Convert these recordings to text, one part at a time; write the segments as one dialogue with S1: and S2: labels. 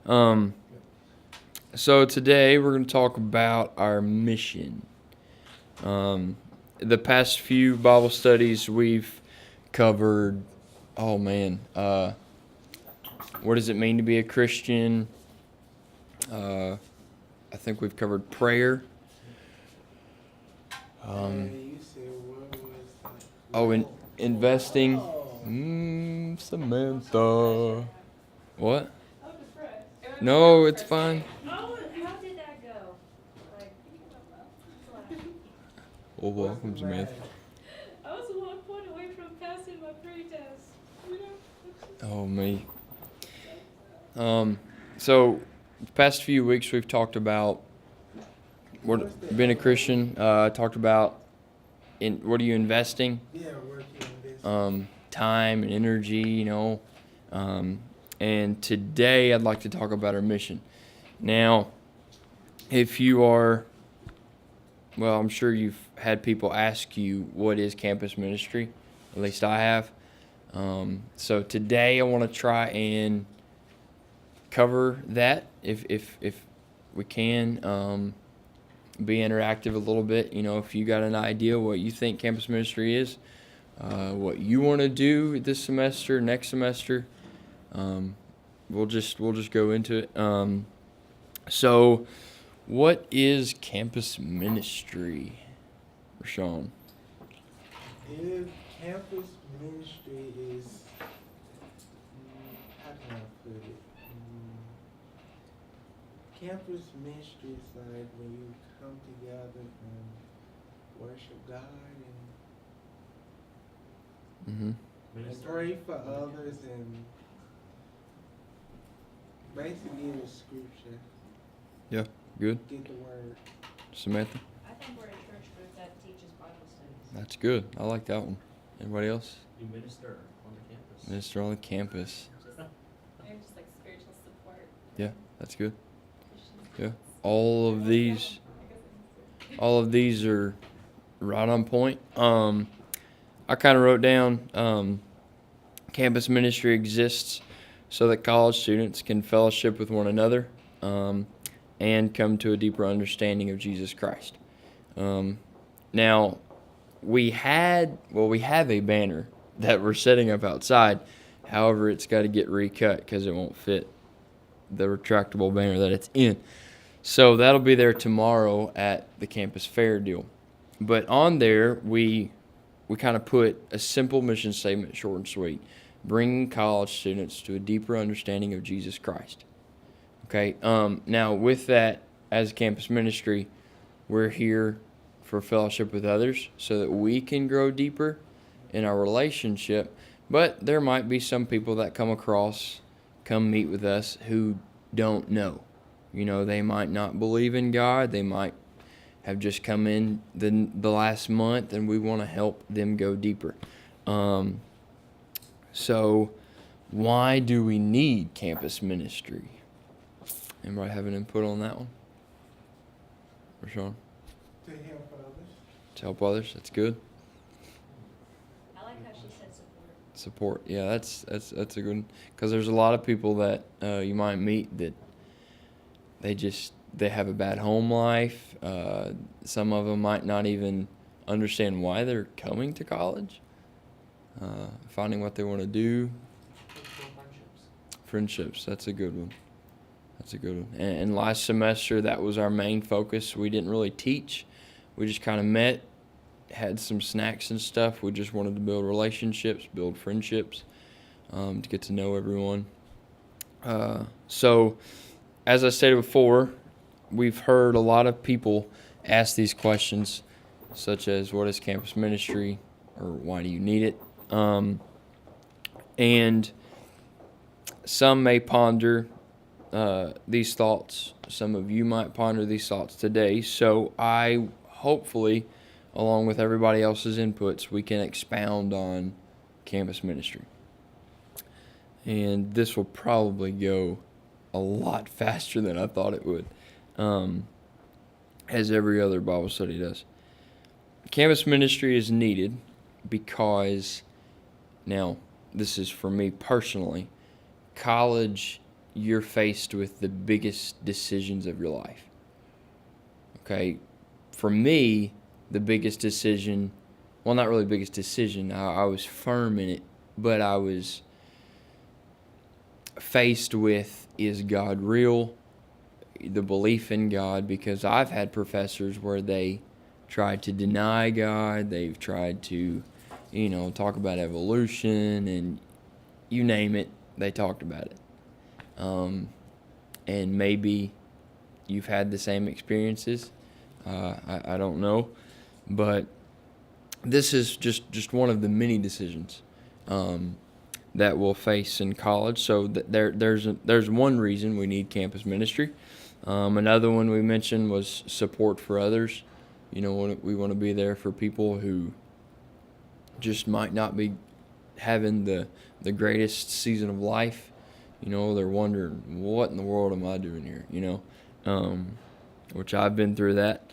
S1: Um, so today we're going to talk about our mission. The past few Bible studies we've covered, oh man, what does it mean to be a Christian? I think we've covered prayer.
S2: You said what was
S1: Investing.
S3: Oh,
S1: Samantha. What?
S3: I'm depressed.
S1: No, it's fine.
S3: Oh, how did that go? Like,
S1: Oh, welcome, Samantha.
S3: I was 1 point away from passing my pre-test. You know?
S1: Oh, me. So, the past few weeks we've talked about being a Christian. Talked about what are you investing?
S2: Yeah, working on this.
S1: Time and energy, and today I'd like to talk about our mission. Now, if you are, well, I'm sure you've had people ask you, what is campus ministry? At least I have. So today I want to try and cover that if we can. Be interactive a little bit. If you got an idea what you think campus ministry is, what you want to do this semester, next semester, we'll just go into it. So, what is campus ministry, Rashawn?
S2: If campus ministry is, how can I put it? Campus ministry is like when you come together and worship God and pray for others and basically the scripture.
S1: Yeah, good.
S2: Get the word.
S1: Samantha?
S3: I think we're a church group that teaches Bible studies.
S1: That's good. I like that one. Anybody else?
S4: You minister on the campus.
S1: Minister on the campus.
S3: Maybe just like spiritual support.
S1: Yeah, that's good. Yeah. All of these are right on point. I kind of wrote down campus ministry exists so that college students can fellowship with one another and come to a deeper understanding of Jesus Christ. Now, we have a banner that we're setting up outside. However, it's got to get recut because it won't fit the retractable banner that it's in. So that'll be there tomorrow at the campus fair deal. But on there, we kind of put a simple mission statement, short and sweet, bringing college students to a deeper understanding of Jesus Christ. Okay. Now, with that, as a campus ministry, we're here for fellowship with others so that we can grow deeper in our relationship. But there might be some people that come meet with us who don't know. They might not believe in God. They might have just come in the last month, and we want to help them go deeper. So why do we need campus ministry? Anybody have an input on that one? Rashawn?
S2: To help others.
S1: To help others? That's good.
S3: I like how she said support.
S1: Support. Yeah, that's a good one. Because there's a lot of people that you might meet that they have a bad home life. Some of them might not even understand why they're coming to college. Finding what they want to do. Friendships. That's a good one. And last semester, that was our main focus. We didn't really teach. We just kind of met, had some snacks and stuff. We just wanted to build relationships, build friendships, to get to know everyone. So, as I stated before, we've heard a lot of people ask these questions, such as, what is campus ministry, or why do you need it? And some may ponder these thoughts. Some of you might ponder these thoughts today. So I hopefully, along with everybody else's inputs, we can expound on campus ministry. And this will probably go a lot faster than I thought it would, as every other Bible study does. Campus ministry is needed because, now, this is for me personally, college you're faced with the biggest decisions of your life. Okay, for me, the biggest decision, well, not really biggest decision, I was firm in it, but I was faced with, is God real? The belief in God, because I've had professors where they tried to deny God, they've tried to, talk about evolution, and you name it, they talked about it. And maybe you've had the same experiences. I don't know, but this is just one of the many decisions that we'll face in college. So there's one reason we need campus ministry. Another one we mentioned was support for others. We want to be there for people who just might not be having the greatest season of life. They're wondering, what in the world am I doing here? Which I've been through that.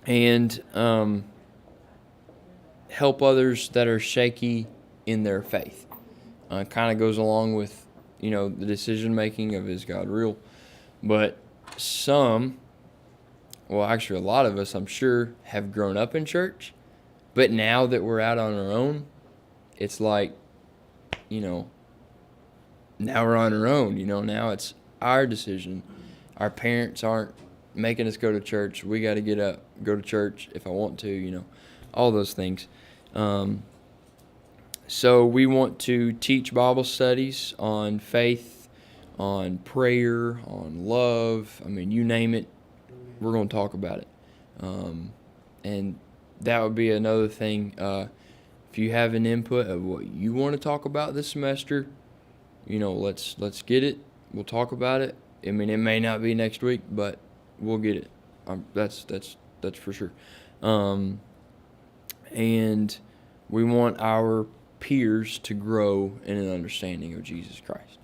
S1: And help others that are shaky in their faith. Kind of goes along with, the decision making of, is God real? But actually a lot of us, I'm sure, have grown up in church. But now that we're out on our own, it's like, now we're on our own. Now it's our decision. Our parents aren't making us go to church. We got to get up, go to church if I want to, all those things. So we want to teach Bible studies on faith, on prayer, on love. I mean, you name it, we're going to talk about it. And that would be another thing. If you have an input of what you want to talk about this semester, let's get it. We'll talk about it. I mean, it may not be next week, but we'll get it. That's for sure. And we want our peers to grow in an understanding of Jesus Christ,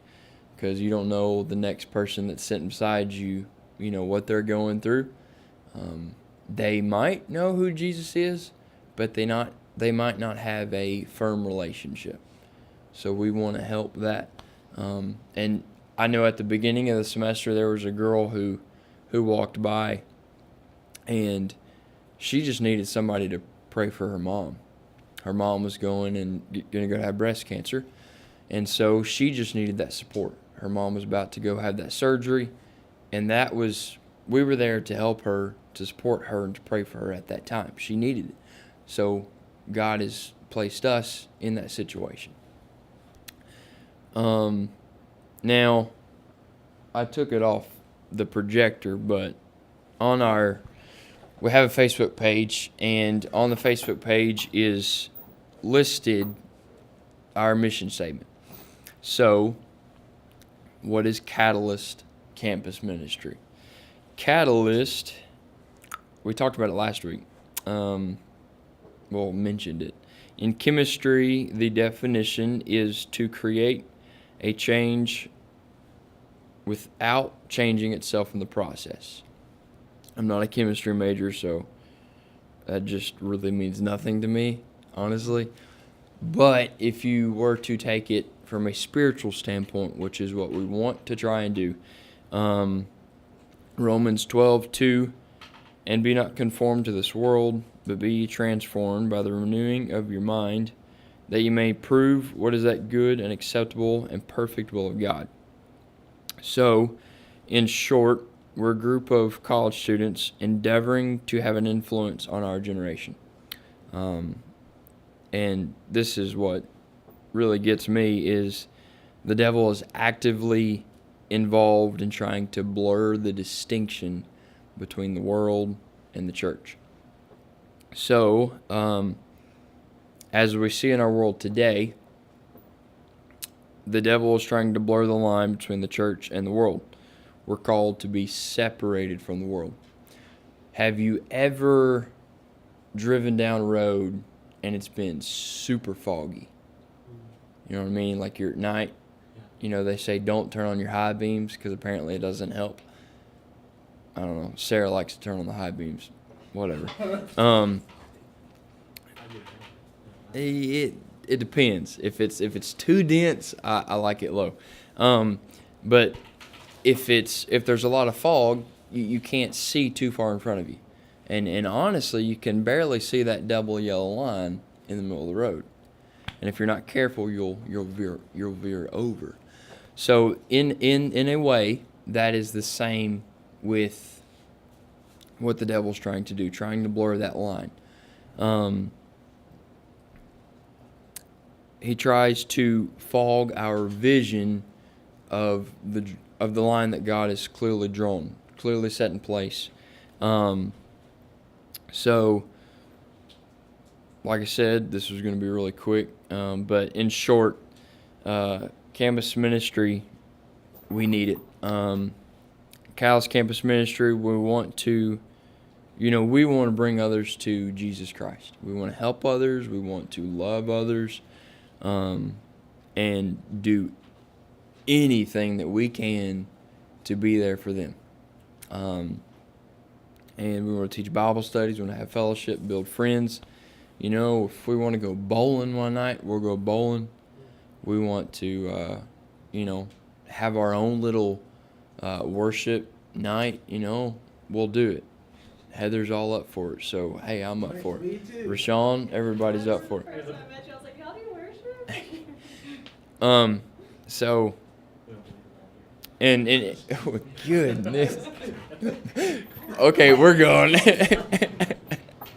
S1: because you don't know the next person that's sitting beside you, what they're going through. They might know who Jesus is, but they might not have a firm relationship. So we want to help that. And I know at the beginning of the semester there was a girl who walked by, and she just needed somebody to pray for her mom. Her mom was going to go have breast cancer, and so she just needed that support. Her mom was about to go have that surgery, and we were there to help her, to support her, and to pray for her at that time. She needed it. So God has placed us in that situation. Now, I took it off the projector, but we have a Facebook page, and on the Facebook page is listed our mission statement. So, what is Catalyst Campus Ministry? Catalyst, we talked about it last week. Mentioned it. In chemistry, the definition is to create a change without changing itself in the process. I'm not a chemistry major, so that just really means nothing to me, honestly. But if you were to take it from a spiritual standpoint, which is what we want to try and do, Romans 12:2, and be not conformed to this world, but be ye transformed by the renewing of your mind, that ye may prove what is that good and acceptable and perfect will of God. So, in short, we're a group of college students endeavoring to have an influence on our generation. And this is what really gets me, is the devil is actively involved in trying to blur the distinction between the world and the church. So, as we see in our world today, the devil is trying to blur the line between the church and the world. We're called to be separated from the world. Have you ever driven down a road and it's been super foggy? You know what I mean? Like you're at night, they say don't turn on your high beams because apparently it doesn't help. I don't know. Sarah likes to turn on the high beams. Whatever. It depends. If it's too dense, I like it low. But if there's a lot of fog, you can't see too far in front of you, and honestly, you can barely see that double yellow line in the middle of the road. And if you're not careful, you'll veer over. So in a way, that is the same with what the devil's trying to do, trying to blur that line. He tries to fog our vision of the line that God has clearly drawn, clearly set in place. So, like I said, this was going to be really quick, but in short, campus ministry, we need it. Cal's campus ministry, we want to bring others to Jesus Christ. We want to help others. We want to love others, and do anything that we can to be there for them. And we want to teach Bible studies. We want to have fellowship, build friends. If we want to go bowling one night, we'll go bowling. We want to, have our own little worship night. We'll do it. Heather's all up for it. So, hey, I'm up for
S2: Me
S1: it.
S2: too.
S1: Rashawn, everybody's up for it.
S3: First time I met you, I was like, how do you worship?
S1: So,
S4: We don't believe in that here.
S1: and goodness. Okay, we're going.